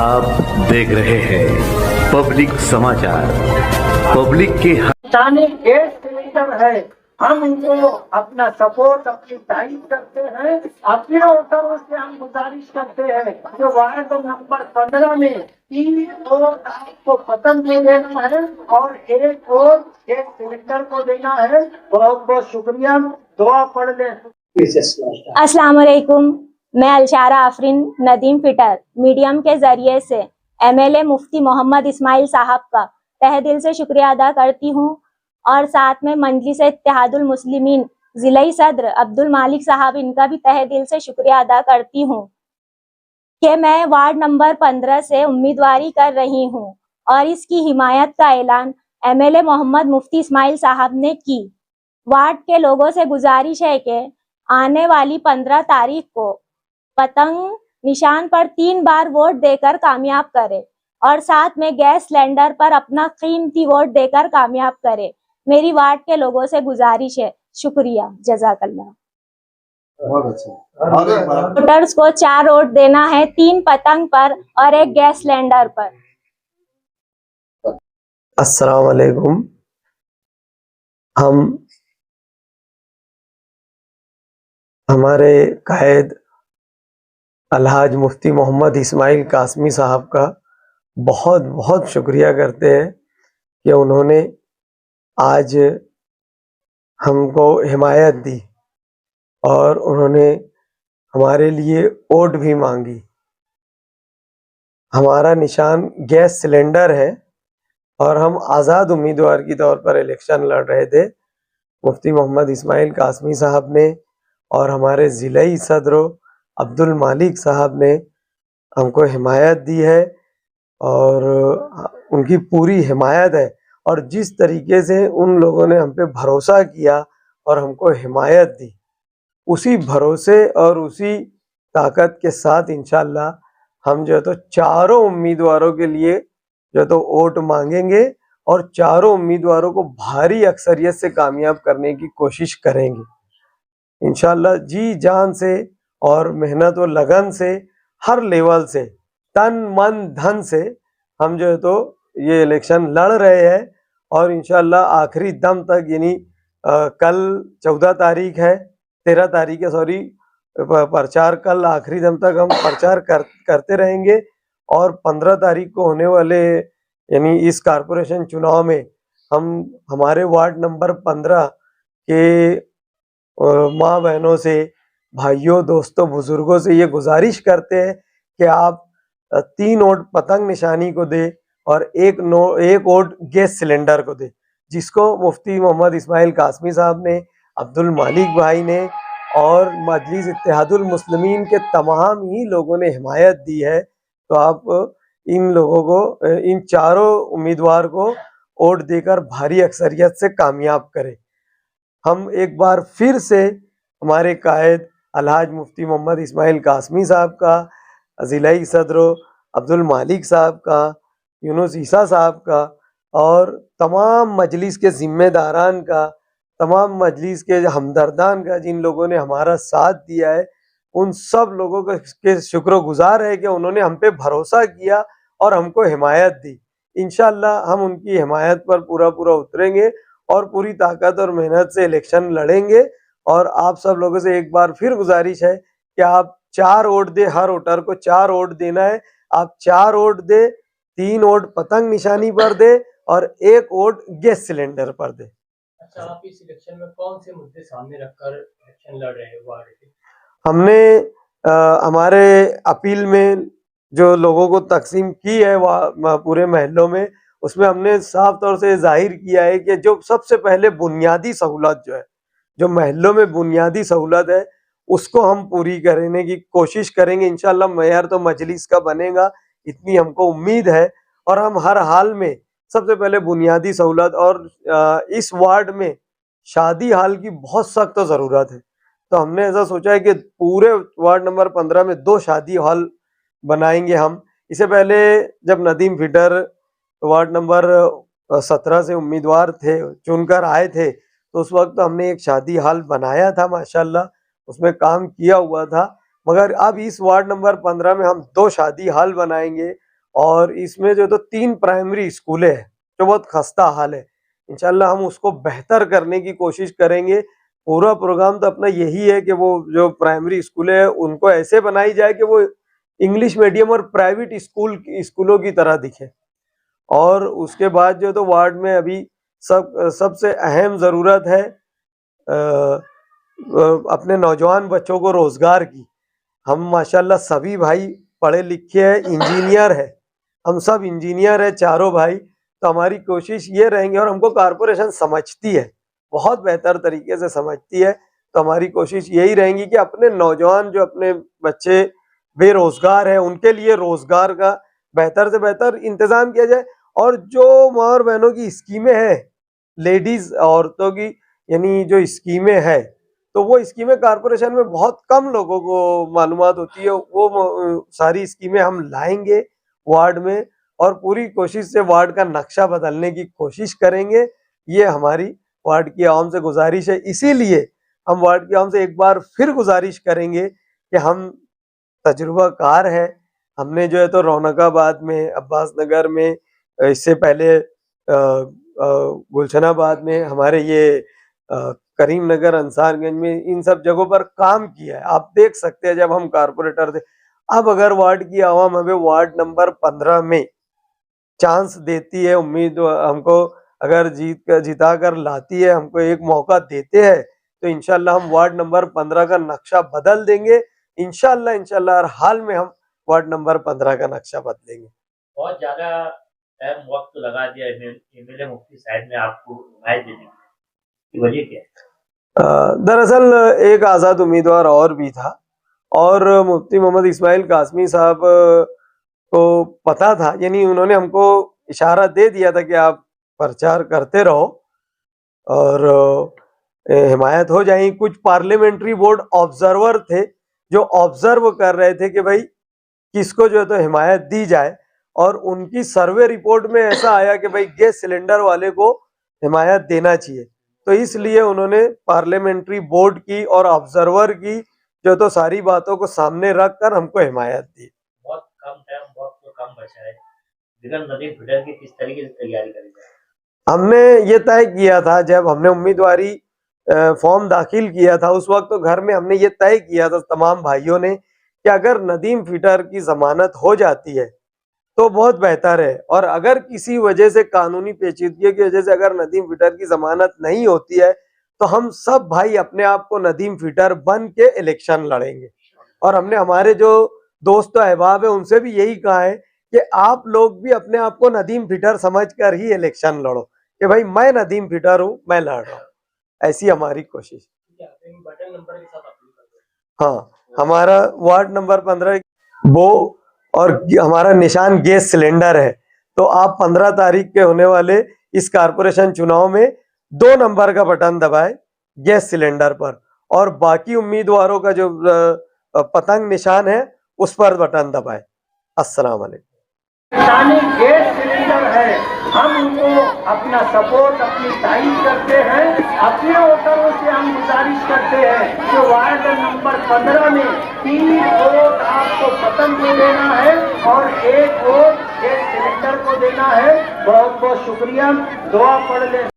आप देख रहे हैं पब्लिक समाचार। पब्लिक के गैस सिलेंडर है, हम उनको अपना सपोर्ट अपनी तारीफ करते हैं। अपने वोटरों से हम गुजारिश करते हैं जो वार्ड नंबर 15 में 3 और आपको पतंग दे देना है और एक और गैस सिलेंडर को देना है। बहुत बहुत शुक्रिया। दुआ पढ़ लें। अस्सलाम वालेकुम। मैं अलशारा आफरीन नदीम फिटर मीडियम के जरिए से एमएलए मुफ्ती मोहम्मद इस्माइल साहब का तहे दिल से शुक्रिया अदा करती हूँ और साथ में मजलिस इत्तेहादुल मुस्लिमीन जिलाई सदर अब्दुल मालिक साहब, इनका भी तहे दिल से शुक्रिया अदा करती हूँ कि मैं वार्ड नंबर 15 से उम्मीदवारी कर रही हूँ और इसकी हिमायत का ऐलान एमएलए मोहम्मद मुफ्ती इस्माइल साहब ने की। वार्ड के लोगों से गुजारिश है कि आने वाली 15 तारीख को पतंग निशान पर 3 बार वोट देकर कामयाब करे और साथ में गैस सिलेंडर पर अपना कीमती वोट देकर कामयाब करे। मेरी वार्ड के लोगों से गुजारिश है। शुक्रिया, जज़ाकल्लाह। वोटर्स को 4 वोट देना है, 3 पतंग पर और 1 गैस सिलेंडर पर। अस्सलाम वालेकुम। हम हमारे कायद अलहाज मुफ्ती मोहम्मद इस्माइल कासमी साहब का बहुत बहुत शुक्रिया करते हैं कि उन्होंने आज हमको हिमायत दी और उन्होंने हमारे लिए वोट भी मांगी। हमारा निशान गैस सिलेंडर है और हम आज़ाद उम्मीदवार की तौर पर इलेक्शन लड़ रहे थे। मुफ्ती मोहम्मद इस्माइल कासमी साहब ने और हमारे ज़िलाई सदर अब्दुल मालिक साहब ने हमको हिमायत दी है और उनकी पूरी हिमायत है। और जिस तरीके से उन लोगों ने हम पे भरोसा किया और हमको हिमायत दी, उसी भरोसे और उसी ताकत के साथ इंशाअल्लाह हम जो है तो चारों उम्मीदवारों के लिए जो तो वोट मांगेंगे और चारों उम्मीदवारों को भारी अक्सरियत से कामयाब करने की कोशिश करेंगे इंशाअल्लाह। जी जान से और मेहनत व लगन से, हर लेवल से, तन मन धन से हम जो है तो ये इलेक्शन लड़ रहे हैं और इंशाअल्लाह आखिरी दम तक, यानी कल 14 तारीख है, 13 तारीख है सॉरी, प्रचार कल आखिरी दम तक हम प्रचार करते रहेंगे और 15 तारीख को होने वाले यानी इस कारपोरेशन चुनाव में हम हमारे वार्ड नंबर 15 के माँ बहनों से, भाइयों, दोस्तों, बुजुर्गों से ये गुजारिश करते हैं कि आप 3 वोट पतंग निशानी को दे और 1 वोट गैस सिलेंडर को दे, जिसको मुफ्ती मोहम्मद इस्माइल कासमी साहब ने, अब्दुल मालिक भाई ने और मजलिस इत्तेहादुल मुस्लिमीन के तमाम ही लोगों ने हिमायत दी है। तो आप इन लोगों को, इन चारों उम्मीदवार को वोट देकर भारी अक्सरियत से कामयाब करें। हम एक बार फिर से हमारे कायद अलहाज मुफ्ती मोहम्मद इस्माइल कासमी साहब का, ज़िलाई सदर अब्दुल मालिक साहब का, यूनुस ईसा साहब का और तमाम मजलिस के ज़िम्मेदारान का, तमाम मजलिस के हमदर्दान का, जिन लोगों ने हमारा साथ दिया है, उन सब लोगों के शुक्रगुजार है कि उन्होंने हम पे भरोसा किया और हमको हिमायत दी। इंशाअल्लाह हम उनकी हिमायत पर पूरा उतरेंगे और पूरी ताकत और मेहनत से इलेक्शन लड़ेंगे। और आप सब लोगों से एक बार फिर गुजारिश है कि आप 4 वोट दे, हर वोटर को 4 वोट देना है। आप 4 वोट दे, 3 वोट पतंग निशानी पर दे और 1 वोट गैस सिलेंडर पर दे। अच्छा, आप इस इलेक्शन में कौन से मुद्दे सामने रखकर इलेक्शन लड़ रहे हैं वार्ड के? हमने हमारे अपील में जो लोगों को तकसीम की है पूरे महलों में, उसमें हमने साफ तौर से जाहिर किया है कि जो सबसे पहले बुनियादी सहूलत जो है, जो महलों में बुनियादी सहूलत है, उसको हम पूरी करने की कोशिश करेंगे इंशाअल्लाह। मेयर तो मजलिस का बनेगा, इतनी हमको उम्मीद है। और हम हर हाल में सबसे पहले बुनियादी सहूलत, और इस वार्ड में शादी हाल की बहुत सख्त ज़रूरत है। तो हमने ऐसा सोचा है कि पूरे वार्ड नंबर 15 में 2 शादी हॉल बनाएंगे हम। इससे पहले जब नदीम फिटर वार्ड नंबर 17 से उम्मीदवार थे, चुनकर आए थे, तो उस वक्त हमने एक शादी हॉल बनाया था, माशाल्लाह उसमें काम किया हुआ था। मगर अब इस वार्ड नंबर 15 में हम 2 शादी हॉल बनाएंगे और इसमें जो तो 3 प्राइमरी स्कूलें हैं जो बहुत खस्ता हाल है। इंशाल्लाह हम उसको बेहतर करने की कोशिश करेंगे। पूरा प्रोग्राम तो अपना यही है कि वो जो प्राइमरी स्कूलें हैं उनको ऐसे बनाई जाए कि वो इंग्लिश मीडियम और प्राइवेट स्कूलों की तरह दिखे। और उसके बाद जो तो वार्ड में अभी सबसे अहम ज़रूरत है अपने नौजवान बच्चों को रोज़गार की। हम माशाल्लाह सभी भाई पढ़े लिखे हैं, इंजीनियर है, हम सब इंजीनियर है चारों भाई। तो हमारी कोशिश ये रहेंगे, और हमको कारपोरेशन समझती है, बहुत बेहतर तरीके से समझती है। तो हमारी कोशिश यही रहेंगी कि अपने नौजवान जो अपने बच्चे बेरोजगार है उनके लिए रोजगार का बेहतर से बेहतर इंतजाम किया जाए। और जो माँ और बहनों की स्कीमें हैं, लेडीज औरतों की यानी जो स्कीमें हैं, तो वो स्कीमें कारपोरेशन में बहुत कम लोगों को मालूमात होती है। वो सारी स्कीमें हम लाएंगे वार्ड में, और पूरी कोशिश से वार्ड का नक्शा बदलने की कोशिश करेंगे। ये हमारी वार्ड की आवाम से गुजारिश है। इसीलिए हम वार्ड की आवाम से एक बार फिर गुजारिश करेंगे कि हम तजुर्बाकार है। हमने जो है तो रौनकाबाद में, अब्बास नगर में, इससे पहले गुलशनाबाद में, हमारे ये करीम नगर, अंसारगंज में, इन सब जगहों पर काम किया है। आप देख सकते हैं जब हम कारपोरेटर थे। अब अगर वार्ड की आवाम हमें वार्ड नंबर 15 में चांस देती है, उम्मीद हमको अगर जिता कर लाती है, हमको एक मौका देते हैं, तो इंशाल्लाह हम वार्ड नंबर 15 का नक्शा बदल देंगे। इंशाल्लाह हर हाल में हम वार्ड नंबर 15 का नक्शा बदलेंगे। बहुत ज्यादा अहम वक्त लगा दिया एमएलए मुफ्ती साहब ने आपको हिमायत देने की वजह क्या है? दरअसल एक आज़ाद उम्मीदवार और भी था, और मुफ्ती मोहम्मद इस्माइल कासमी साहब को पता था, यानी उन्होंने हमको इशारा दे दिया था कि आप प्रचार करते रहो और हिमायत हो जाएगी। कुछ पार्लियामेंट्री बोर्ड ऑब्जर्वर थे जो ऑब्जर्व कर रहे थे कि भाई किसको जो है तो हिमायत दी जाए, और उनकी सर्वे रिपोर्ट में ऐसा आया कि भाई गैस सिलेंडर वाले को हिमायत देना चाहिए। तो इसलिए उन्होंने पार्लियामेंट्री बोर्ड की और ऑब्जर्वर की जो तो सारी बातों को सामने रखकर हमको हिमायत दी। बहुत कम टाइम, बहुत कम बचा है, बिगन नदीम फिटर की किस तरीके से तैयारी करी जाए? हमने ये तय किया था जब हमने उम्मीदवारी फॉर्म दाखिल किया था, उस वक्त तो घर में हमने ये तय किया था तमाम भाइयों ने कि अगर नदीम फिटर की जमानत हो जाती है तो बहुत बेहतर है, और अगर किसी वजह से कानूनी पेचीदगी की वजह से अगर नदीम फिटर की जमानत नहीं होती है तो हम सब भाई अपने आप को नदीम फिटर बन के इलेक्शन लड़ेंगे। और हमने हमारे जो दोस्त अहबाब है उनसे भी यही कहा है कि आप लोग भी अपने आप को नदीम फिटर समझकर ही इलेक्शन लड़ो कि भाई मैं नदीम फिटर हूँ, मैं लड़ रहा हूँ। ऐसी हमारी कोशिश। बटन नंबर के साथ अपील करते हैं। हाँ, हमारा वार्ड नंबर 15 वो और हमारा निशान गैस सिलेंडर है। तो आप 15 तारीख के होने वाले इस कारपोरेशन चुनाव में 2 नंबर का बटन दबाएं गैस सिलेंडर पर, और बाकी उम्मीदवारों का जो पतंग निशान है उस पर बटन दबाएं। अस्सलाम वालेकुम। गैस सिलेंडर है, हम उनको अपना सपोर्ट, अपनी तारीफ करते हैं। अपने वोटरों से हम गुजारिश करते हैं कि वार्ड नंबर 15 में 3 वोट आपको पतंग को देना है और 1 वोट गैस सिलेंडर को देना है। बहुत बहुत शुक्रिया। दुआ पढ़ ले।